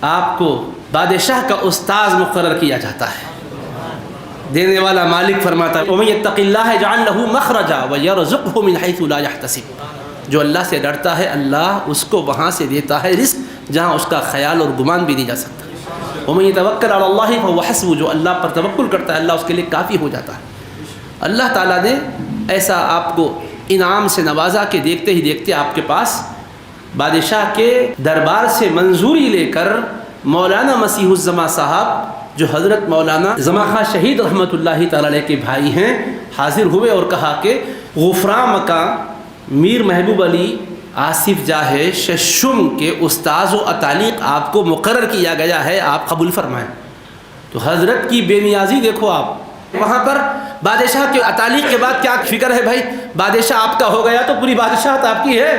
آپ کو بادشاہ کا استاذ مقرر کیا جاتا ہے۔ دینے والا مالک فرماتا ہے وَمَن يَتَّقِ اللَّهَ يَجْعَل لَّهُ مَخْرَجًا وَيَرْزُقْهُ مِنْ حَيْثُ لَا يَحْتَسِبُ۔ جو اللہ سے ڈرتا ہے اللہ اس کو وہاں سے دیتا ہے رزق جہاں اس کا خیال اور گمان بھی نہیں جا سکتا۔ وَمَن يَتَوَكَّلْ عَلَى اللَّهِ فَهُوَ حَسْبُهُ، جو اللہ پر توکل کرتا ہے اللہ اس کے لیے کافی ہو جاتا ہے۔ اللہ تعالیٰ نے ایسا آپ کو انعام سے نوازا کہ دیکھتے ہی دیکھتے آپ کے پاس بادشاہ کے دربار سے منظوری لے کر مولانا مسیح الزماں صاحب جو حضرت مولانا زماں خان شہید رحمۃ اللہ تعالی علیہ کے بھائی ہیں حاضر ہوئے اور کہا کہ غفران مکان میر محبوب علی آصف جاہ ششم کے استاذ و اتالیق آپ کو مقرر کیا گیا ہے، آپ قبول فرمائیں۔ تو حضرت کی بے نیازی دیکھو آپ، وہاں پر بادشاہ کے اتالیق کے بعد کیا فکر ہے بھائی، بادشاہ آپ کا ہو گیا تو پوری بادشاہت آپ کی ہے۔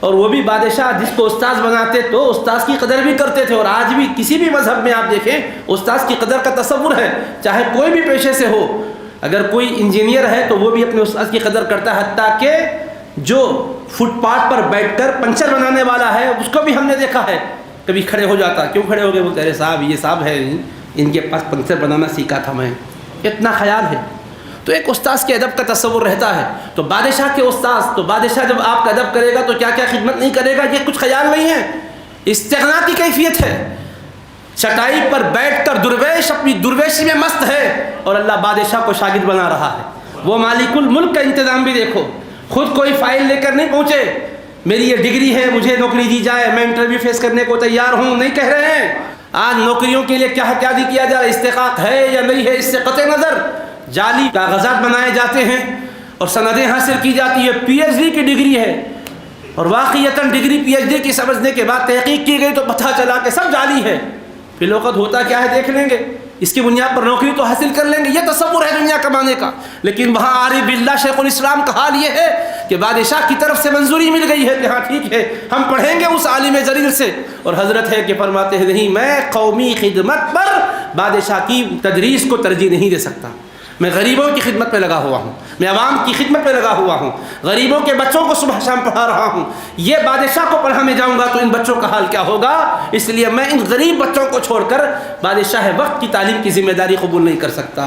اور وہ بھی بادشاہ جس کو استاذ بناتے تو استاذ کی قدر بھی کرتے تھے، اور آج بھی کسی بھی مذہب میں آپ دیکھیں استاذ کی قدر کا تصور ہے، چاہے کوئی بھی پیشے سے ہو۔ اگر کوئی انجینئر ہے تو وہ بھی اپنے استاذ کی قدر کرتا ہے، حتیٰ کہ جو فٹ پاتھ پر بیٹھ کر پنچر بنانے والا ہے اس کو بھی ہم نے دیکھا ہے، کبھی کھڑے ہو جاتا، کیوں کھڑے ہو گئے، بولتے ارے صاحب یہ صاحب ہے ان کے پاس پنچر بنانا سیکھا تھا میں، اتنا خیال ہے۔ تو ایک استاذ کے ادب کا تصور رہتا ہے، تو بادشاہ کے استاذ، تو بادشاہ جب آپ کا ادب کرے گا تو کیا کیا خدمت نہیں کرے گا، یہ کچھ خیال نہیں ہے، استغنا کی کیفیت ہے۔ چٹائی پر بیٹھ کر درویش اپنی درویشی میں مست ہے اور اللہ بادشاہ کو شاگرد بنا رہا ہے۔ وہ مالک الملک کا انتظام بھی دیکھو، خود کوئی فائل لے کر نہیں پہنچے میری یہ ڈگری ہے مجھے نوکری دی جائے میں انٹرویو فیس کرنے کو تیار ہوں، نہیں کہہ رہے ہیں۔ آج نوکریوں کے لیے کیا کیا جا رہا ہے، استحقاق ہے یا نہیں ہے اس سے قطع نظر جعلی کاغذات بنائے جاتے ہیں اور سندیں حاصل کی جاتی ہے، پی ایچ ڈی کی ڈگری ہے، اور واقعتاً ڈگری پی ایچ ڈی کی سمجھنے کے بعد تحقیق کی گئی تو پتہ چلا کہ سب جعلی ہے۔ پھر وقت ہوتا کیا ہے دیکھ لیں گے، اس کی بنیاد پر نوکری تو حاصل کر لیں گے، یہ تصور ہے دنیا کمانے کا۔ لیکن وہاں عارف باللہ شیخ الاسلام کا حال یہ ہے کہ بادشاہ کی طرف سے منظوری مل گئی ہے کہ ہاں ٹھیک ہے ہم پڑھیں گے اس عالم جلیل سے، اور حضرت ہے کہ فرماتے ہیں نہیں میں قومی خدمت پر بادشاہ کی تدریس کو ترجیح نہیں دے سکتا، میں غریبوں کی خدمت میں لگا ہوا ہوں، میں عوام کی خدمت میں لگا ہوا ہوں، غریبوں کے بچوں کو صبح شام پڑھا رہا ہوں، یہ بادشاہ کو پڑھانے جاؤں گا تو ان بچوں کا حال کیا ہوگا، اس لیے میں ان غریب بچوں کو چھوڑ کر بادشاہ وقت کی تعلیم کی ذمہ داری قبول نہیں کر سکتا۔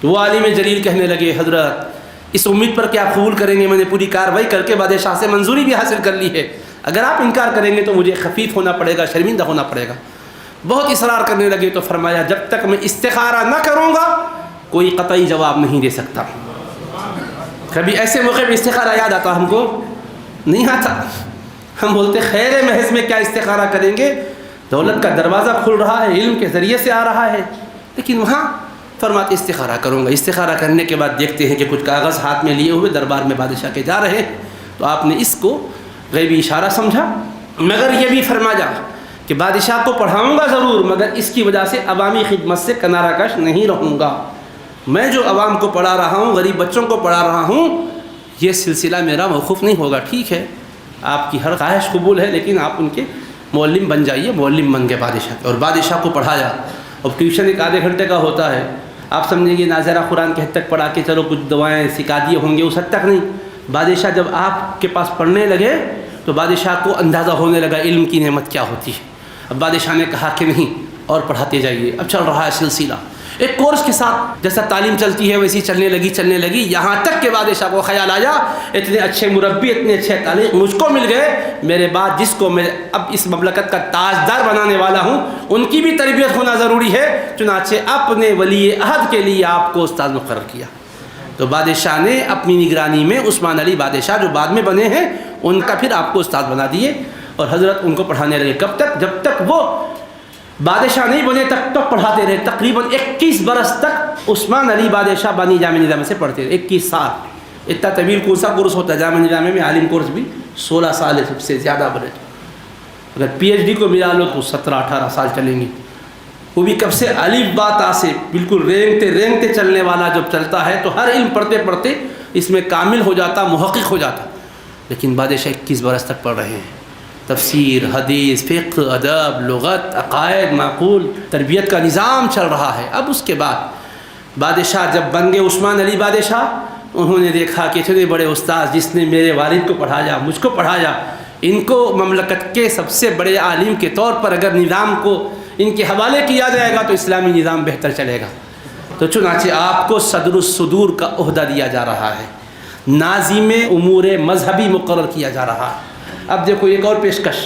تو وہ عالم جلیل کہنے لگے حضرت اس امید پر کہ آپ قبول کریں گے میں نے پوری کارروائی کر کے بادشاہ سے منظوری بھی حاصل کر لی ہے، اگر آپ انکار کریں گے تو مجھے خفیف ہونا پڑے گا، شرمندہ ہونا پڑے گا۔ بہت اصرار کرنے لگے تو فرمایا جب تک میں استخارہ نہ کروں گا کوئی قطعی جواب نہیں دے سکتا۔ کبھی ایسے موقع پہ استخارہ یاد آتا ہم کو نہیں آتا، ہم بولتے خیر محض میں کیا استخارہ کریں گے، دولت کا دروازہ کھل رہا ہے، علم کے ذریعے سے آ رہا ہے، لیکن وہاں فرماتے استخارہ کروں گا۔ استخارہ کرنے کے بعد دیکھتے ہیں کہ کچھ کاغذ ہاتھ میں لیے ہوئے دربار میں بادشاہ کے جا رہے ہیں، تو آپ نے اس کو غیبی اشارہ سمجھا، مگر یہ بھی فرمایا کہ بادشاہ کو پڑھاؤں گا ضرور مگر اس کی وجہ سے عوامی خدمت سے کنارہ کش نہیں رہوں گا، میں جو عوام کو پڑھا رہا ہوں غریب بچوں کو پڑھا رہا ہوں یہ سلسلہ میرا موقوف نہیں ہوگا۔ ٹھیک ہے آپ کی ہر خواہش قبول ہے لیکن آپ ان کے معلم بن جائیے۔ معلم بن گئے بادشاہ، اور بادشاہ کو پڑھایا، اور ٹیوشن ایک آدھے گھنٹے کا ہوتا ہے، آپ سمجھیں گے ناظرہ قرآن کے حد تک پڑھا کے چلو کچھ دعائیں سکھا دیے ہوں گے، اس حد تک نہیں۔ بادشاہ جب آپ کے پاس پڑھنے لگے تو بادشاہ کو اندازہ ہونے لگا علم کی نعمت کیا ہوتی ہے۔ اب بادشاہ نے کہا کہ نہیں اور پڑھاتے جائیے۔ اب چل رہا ہے سلسلہ، ایک کورس کے ساتھ جیسا تعلیم چلتی ہے ویسی چلنے لگی، یہاں تک کہ بادشاہ کو خیال آیا اتنے اچھے مربی اتنے اچھے تعلیم مجھ کو مل گئے، میرے بعد جس کو میں اب اس مملکت کا تاجدار بنانے والا ہوں ان کی بھی تربیت ہونا ضروری ہے، چنانچہ اپنے ولی عہد کے لیے آپ کو استاد مقرر کیا۔ تو بادشاہ نے اپنی نگرانی میں عثمان علی بادشاہ جو بعد میں بنے ہیں ان کا پھر آپ کو استاد بنا دیے، اور حضرت ان کو پڑھانے لگے۔ کب تک؟ جب تک وہ بادشاہ نہیں بنے تک پڑھاتے رہے، تقریباً 21 برس تک عثمان علی بادشاہ بانی جامع نظام سے پڑھتے رہے، 21 سال۔ اتنا طویل کون سا کورس ہوتا ہے جامع نظام میں، عالم کورس بھی 16 سال ہے سب سے زیادہ بنے تو، اگر پی ایچ ڈی کو ملا لو تو 17-18 سال چلیں گے، وہ بھی کب سے الف با تا سے بالکل رینگتے چلنے والا جب چلتا ہے تو ہر علم پڑھتے پڑھتے اس میں کامل ہو جاتا، محقق ہو جاتا، لیکن بادشاہ 21 برس تک پڑھ رہے ہیں، تفسیر، حدیث، فقہ، ادب، لغت، عقائد، معقول، تربیت کا نظام چل رہا ہے۔ اب اس کے بعد بادشاہ جب بن گئے عثمان علی بادشاہ، انہوں نے دیکھا کہ اتنے بڑے استاذ جس نے میرے والد کو پڑھایا، مجھ کو پڑھایا، ان کو مملکت کے سب سے بڑے عالم کے طور پر اگر نظام کو ان کے حوالے کیا جائے گا تو اسلامی نظام بہتر چلے گا۔ تو چنانچہ آپ کو صدر الصدور کا عہدہ دیا جا رہا ہے، ناظم امور مذہبی مقرر کیا جا رہا ہے۔ اب دیکھو ایک اور پیشکش،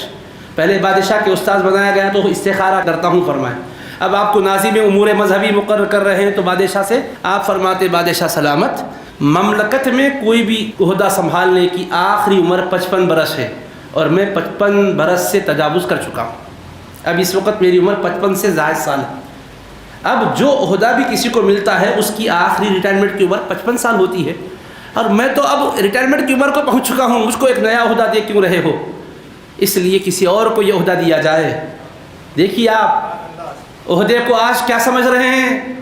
پہلے بادشاہ کے استاذ بنایا گیا تو استخارہ کرتا ہوں فرمائیں، اب آپ کو ناظم امور مذہبی مقرر کر رہے ہیں تو بادشاہ سے آپ فرماتے بادشاہ سلامت، مملکت میں کوئی بھی عہدہ سنبھالنے کی آخری عمر 55 برس ہے اور میں 55 برس سے تجاوز کر چکا ہوں، اب اس وقت میری عمر 55 سے زائد سال ہے۔ اب جو عہدہ بھی کسی کو ملتا ہے اس کی آخری ریٹائرمنٹ کی عمر 55 سال ہوتی ہے، اور میں تو اب ریٹائرمنٹ کی عمر کو پہنچ چکا ہوں، مجھ کو ایک نیا عہدہ دے کیوں رہے ہو؟ اس لیے کسی اور کو یہ عہدہ دیا جائے۔ دیکھیے آپ عہدے کو آج کیا سمجھ رہے ہیں،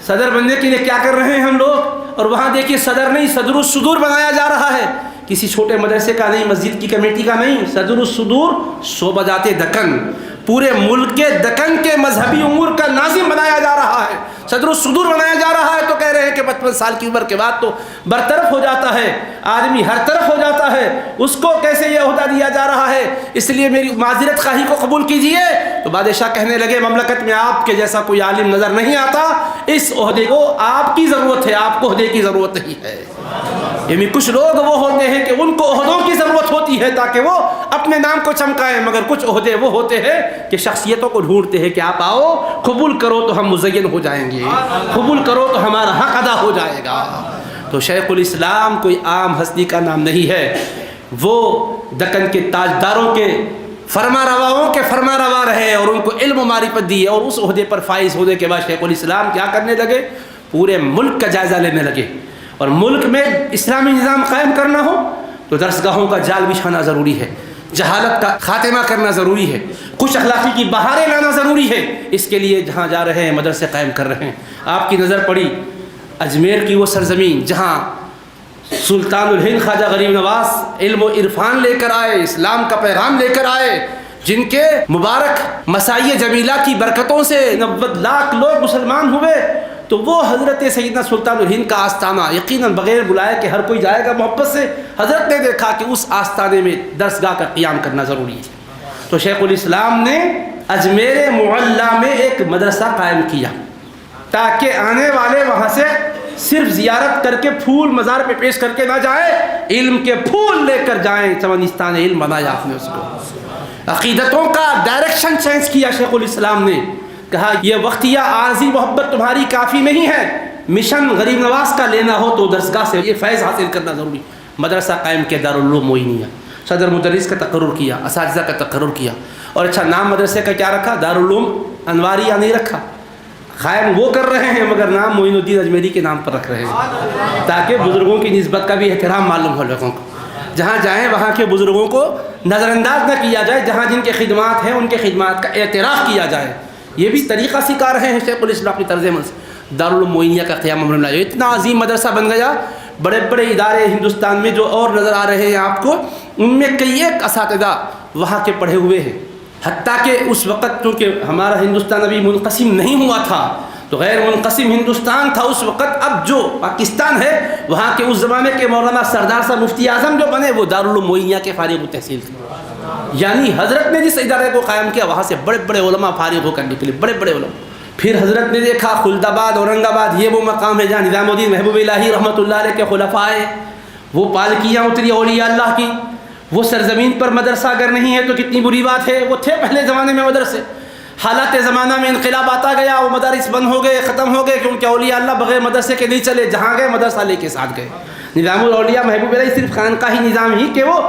صدر بننے کے لیے کیا کر رہے ہیں ہم لوگ، اور وہاں دیکھیے صدر نہیں صدر الصدور بنایا جا رہا ہے، کسی چھوٹے مدرسے کا نہیں، مسجد کی کمیٹی کا نہیں، صدر الصدور صوبجات دکن، پورے ملک کے دکن کے مذہبی امور کا ناظم بنایا جا رہا ہے، صدر الصدور بنایا جا رہا ہے۔ تو کہہ رہے ہیں کہ 55 سال کی عمر کے بعد تو برطرف ہو جاتا ہے آدمی، ہر طرف ہو جاتا ہے، اس کو کیسے یہ عہدہ دیا جا رہا ہے؟ اس لیے میری معذرت خواہی کو قبول کیجئے۔ تو بادشاہ کہنے لگے مملکت میں آپ کے جیسا کوئی عالم نظر نہیں آتا، اس عہدے کو آپ کی ضرورت ہے، آپ کو عہدے کی ضرورت نہیں ہے۔ یعنی کچھ لوگ وہ ہوتے ہیں کہ ان کو عہدوں کی ضرورت ہوتی ہے تاکہ وہ اپنے نام کو چمکائیں، مگر کچھ عہدے وہ ہوتے ہیں کہ شخصیتوں کو ڈھونڈتے ہیں کہ آپ آؤ، قبول کرو تو ہم مزین ہو جائیں گے، قبول کرو تو ہمارا حق ادا ہو جائے گا۔ تو شیخ الاسلام کوئی عام ہستی کا نام نہیں ہے، وہ دکن کے تاجداروں کے فرما رواؤں کے فرما روا رہے اور ان کو علم و معرفت دی، اور اس عہدے پر فائز ہونے کے بعد شیخ الاسلام کیا کرنے لگے؟ پورے ملک کا جائزہ لینے لگے، اور ملک میں اسلامی نظام قائم کرنا ہو تو درسگاہوں کا جال بچھانا ضروری ہے، جہالت کا خاتمہ کرنا ضروری ہے، خوش اخلاقی کی بہاریں لانا ضروری ہے۔ اس کے لیے جہاں جا رہے ہیں مدرسے قائم کر رہے ہیں۔ آپ کی نظر پڑی اجمیر کی وہ سرزمین جہاں سلطان الہند خواجہ غریب نواز علم و عرفان لے کر آئے، اسلام کا پیغام لے کر آئے، جن کے مبارک مسائی جمیلہ کی برکتوں سے 90 لاکھ لوگ مسلمان ہوئے۔ تو وہ حضرت سیدنا سلطان الہند کا آستانہ یقیناً بغیر بلائے کہ ہر کوئی جائے گا محبت سے، حضرت نے دیکھا کہ اس آستانے میں درسگاہ کا قیام کرنا ضروری ہے۔ تو شیخ الاسلام نے اجمیر معلیٰ میں ایک مدرسہ قائم کیا تاکہ آنے والے وہاں سے صرف زیارت کر کے پھول مزار پہ پیش کر کے نہ جائیں، علم کے پھول لے کر جائیں۔ چمنستان علم بنایا آپ نے اس کو، عقیدتوں کا ڈائریکشن چینج کیا شیخ الاسلام نے، کہا یہ وقتیہ عارضی محبت تمہاری کافی نہیں ہے، مشن غریب نواز کا لینا ہو تو درسگاہ سے یہ فیض حاصل کرنا ضروری۔ مدرسہ قائم کیا دارالعلوم معینیہ، صدر مدرس کا تقرر کیا، اساتذہ کا تقرر کیا، اور اچھا نام مدرسے کا کیا رکھا؟ دارالعلوم انواریہ نہیں رکھا، قائم وہ کر رہے ہیں مگر نام معین الدین اجمیری کے نام پر رکھ رہے ہیں تاکہ بزرگوں کی نسبت کا بھی احترام معلوم ہو لوگوں کو، جہاں جائیں وہاں کے بزرگوں کو نظر انداز نہ کیا جائے، جہاں جن کے خدمات ہیں ان کے خدمات کا اعتراف کیا جائے۔ یہ بھی طریقہ سکھا رہے ہیں شیخ الاسلام اپنی طرز عمل سے۔ دارالعلوم معینیہ کا قیام امر میں اتنا عظیم مدرسہ بن گیا، بڑے بڑے ادارے ہندوستان میں جو اور نظر آ رہے ہیں آپ کو، ان میں کئی ایک اساتذہ وہاں کے پڑھے ہوئے ہیں، حتیٰ کہ اس وقت چونکہ ہمارا ہندوستان ابھی منقسم نہیں ہوا تھا تو غیر منقسم ہندوستان تھا اس وقت، اب جو پاکستان ہے وہاں کے اس زمانے کے مولانا سردار صاحب مفتی اعظم جو بنے وہ دارالعلوم معینیہ کے فارغ التحصیل تھے، یعنی حضرت نے جس ادارے کو قائم کیا وہاں سے بڑے بڑے علماء فارغ ہو کر نکلے، بڑے بڑے علماء۔ پھر حضرت نے دیکھا خلد آباد اورنگ آباد یہ وہ مقام ہے جہاں نظام الدین محبوب الہی رحمۃ اللہ علیہ کے خلفاء آئے، وہ پالکیاں اتری اولیاء اللہ کی، وہ سرزمین پر مدرسہ اگر نہیں ہے تو کتنی بری بات ہے، وہ تھے پہلے زمانے میں مدرسے، حالات زمانہ میں انقلاب آتا گیا، وہ مدارس بند ہو گئے، ختم ہو گئے، کیونکہ اولیاء اللہ بغیر مدرسے کے نہیں چلے، جہاں گئے مدرسہ لے کے ساتھ گئے۔ نظام الاولیاء محبوب الہی صرف خانقاہی نظام ہی کہ وہ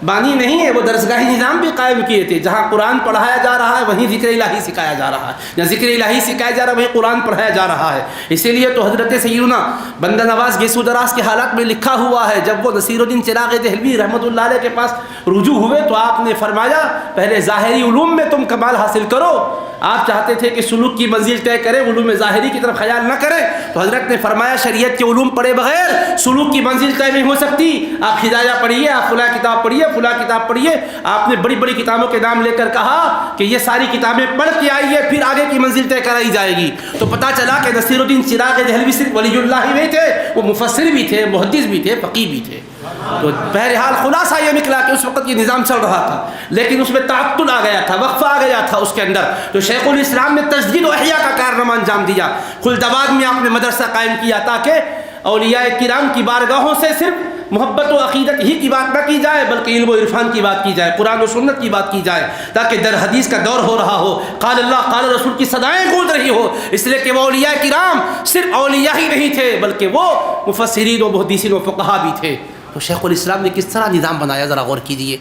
بانی نہیں ہے، وہ درسگاہی نظام بھی قائم کیے تھے، جہاں قرآن پڑھایا جا رہا ہے وہیں ذکر الہی سکھایا جا رہا ہے، جہاں ذکر الہی سکھایا جا رہا ہے وہیں قرآن پڑھایا جا رہا ہے۔ اسی لیے تو حضرت سیدنا بندہ نواز گیسو دراز کے حالات میں لکھا ہوا ہے، جب وہ نصیر الدین چراغ دہلوی رحمۃ اللہ علیہ کے پاس رجوع ہوئے تو آپ نے فرمایا پہلے ظاہری علوم میں تم کمال حاصل کرو، آپ چاہتے تھے کہ سلوک کی منزل طے کریں، علوم ظاہری کی طرف خیال نہ کریں، تو حضرت نے فرمایا شریعت کے علوم پڑھے بغیر سلوک کی منزل طے نہیں ہو سکتی، آپ ہدایہ پڑھیے، آپ فلاں کتاب پڑھیے، فلاں کتاب پڑھیے۔ آپ نے بڑی بڑی کتابوں کے نام لے کر کہا کہ یہ ساری کتابیں پڑھ کے آئیے پھر آگے کی منزل طے کرائی جائے گی، تو پتہ چلا کہ نصیر الدین چراغ دہلوی صرف ولی اللہ ہی نہیں تھے، وہ مفسر بھی تھے، محدث بھی تھے، فقیہ بھی تھے۔ تو بہرحال خلاصہ یہ نکلا کہ اس وقت یہ نظام چل رہا تھا، لیکن اس میں تعطل آ گیا تھا، وقفہ آ گیا تھا اس کے اندر. تو شیخ الاسلام نے تجدید و احیاء کا کارنامہ انجام دیا. خلدآباد میں آپ نے مدرسہ قائم کیا تاکہ اولیاء کرام کی بارگاہوں سے صرف محبت و عقیدت ہی کی بات نہ کی جائے بلکہ علم و عرفان کی بات کی جائے، قرآن و سنت کی بات کی جائے، تاکہ در حدیث کا دور ہو رہا ہو، قال اللہ قال رسول کی صدائیں گونج رہی ہو. اس لیے کہ وہ اولیاء کرام صرف اولیاء ہی نہیں تھے بلکہ وہ مفسرین و محدثین و فقہا بھی تھے. تو شیخ الاسلام نے کس طرح نظام بنایا، ذرا غور کیجیے.